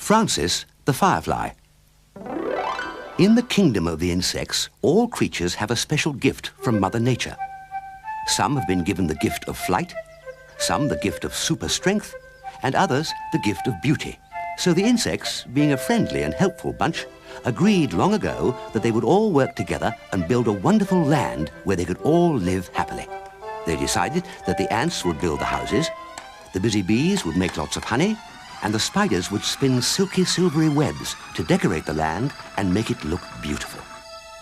Francis the firefly. In the kingdom of the insects, all creatures have a special gift from Mother Nature. Some have been given the gift of flight, some the gift of super strength, and others the gift of beauty. So the insects, being a friendly and helpful bunch, agreed long ago that they would all work together and build a wonderful land where they could all live happily. They decided that the ants would build the houses, the busy bees would make lots of honey, and the spiders would spin silky silvery webs to decorate the land and make it look beautiful.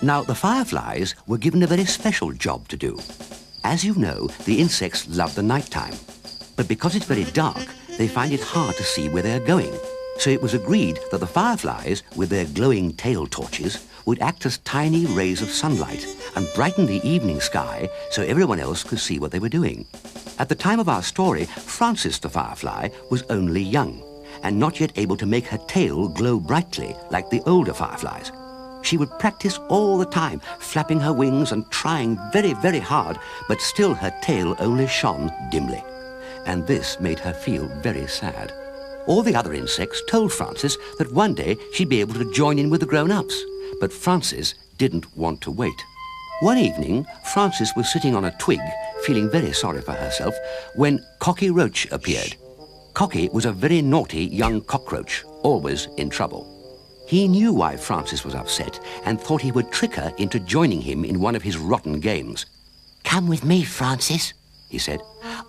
Now, the fireflies were given a very special job to do. As you know, the insects love the nighttime, but because it's very dark, they find it hard to see where they're going. So it was agreed that the fireflies, with their glowing tail torches, would act as tiny rays of sunlight and brighten the evening sky so everyone else could see what they were doing. At the time of our story, Francis the firefly was only young and not yet able to make her tail glow brightly like the older fireflies. She would practice all the time, flapping her wings and trying very, very hard, but still her tail only shone dimly. And this made her feel very sad. All the other insects told Francis that one day she'd be able to join in with the grown-ups, but Francis didn't want to wait. One evening, Francis was sitting on a twig, feeling very sorry for herself, when Cocky Roach appeared. Cocky was a very naughty young cockroach, always in trouble. He knew why Francis was upset and thought he would trick her into joining him in one of his rotten games. "Come with me, Francis," he said.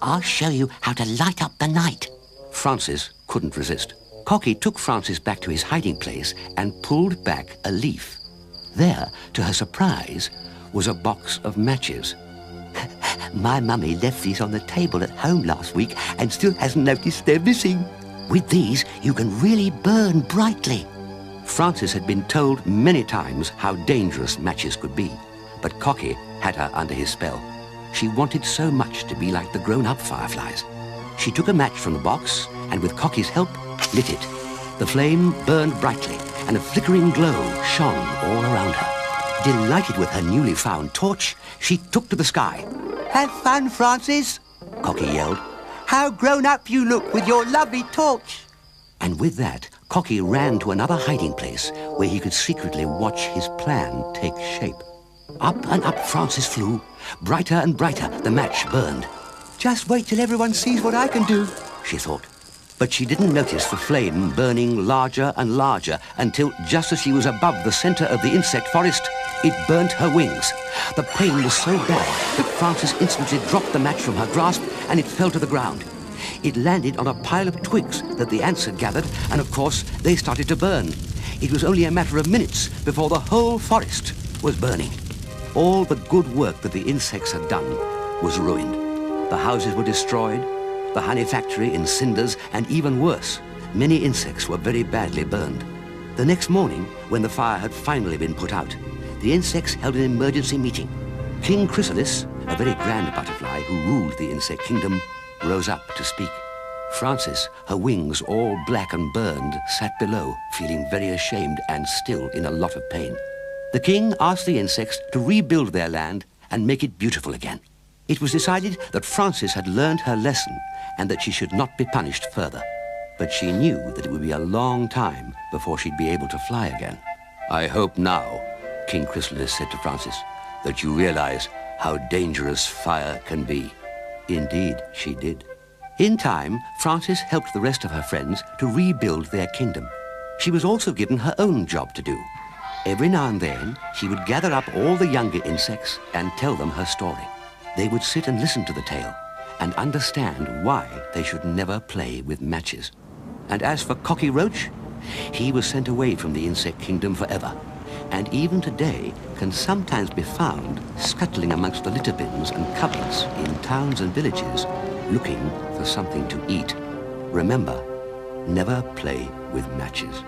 "I'll show you how to light up the night." Francis couldn't resist. Cocky took Francis back to his hiding place and pulled back a leaf. There, to her surprise, was a box of matches. "My mummy left these on the table at home last week and still hasn't noticed they're missing. With these, you can really burn brightly." Francis had been told many times how dangerous matches could be, but Cocky had her under his spell. She wanted so much to be like the grown-up fireflies. She took a match from the box and, with Cocky's help, lit it. The flame burned brightly and a flickering glow shone all around her. Delighted with her newly found torch, she took to the sky. "Have fun, Francis," Cocky yelled. "How grown up you look with your lovely torch." And with that, Cocky ran to another hiding place where he could secretly watch his plan take shape. Up and up Francis flew. Brighter and brighter the match burned. "Just wait till everyone sees what I can do," she thought. But she didn't notice the flame burning larger and larger until, just as she was above the center of the insect forest, it burnt her wings. The pain was so bad that Francis instantly dropped the match from her grasp and it fell to the ground. It landed on a pile of twigs that the ants had gathered, and of course they started to burn. It was only a matter of minutes before the whole forest was burning. All the good work that the insects had done was ruined. The houses were destroyed, the honey factory in cinders, and even worse, many insects were very badly burned. The next morning, when the fire had finally been put out, the insects held an emergency meeting. King Chrysalis, a very grand butterfly who ruled the insect kingdom, rose up to speak. Francis, her wings all black and burned, sat below, feeling very ashamed and still in a lot of pain. The king asked the insects to rebuild their land and make it beautiful again. It was decided that Francis had learned her lesson and that she should not be punished further. But she knew that it would be a long time before she'd be able to fly again. "I hope now," King Chrysalis said to Francis, "that you realize how dangerous fire can be." Indeed, she did. In time, Francis helped the rest of her friends to rebuild their kingdom. She was also given her own job to do. Every now and then, she would gather up all the younger insects and tell them her story. They would sit and listen to the tale and understand why they should never play with matches. And as for Cocky Roach, he was sent away from the insect kingdom forever, and even today can sometimes be found scuttling amongst the litter bins and cupboards in towns and villages, looking for something to eat. Remember, never play with matches.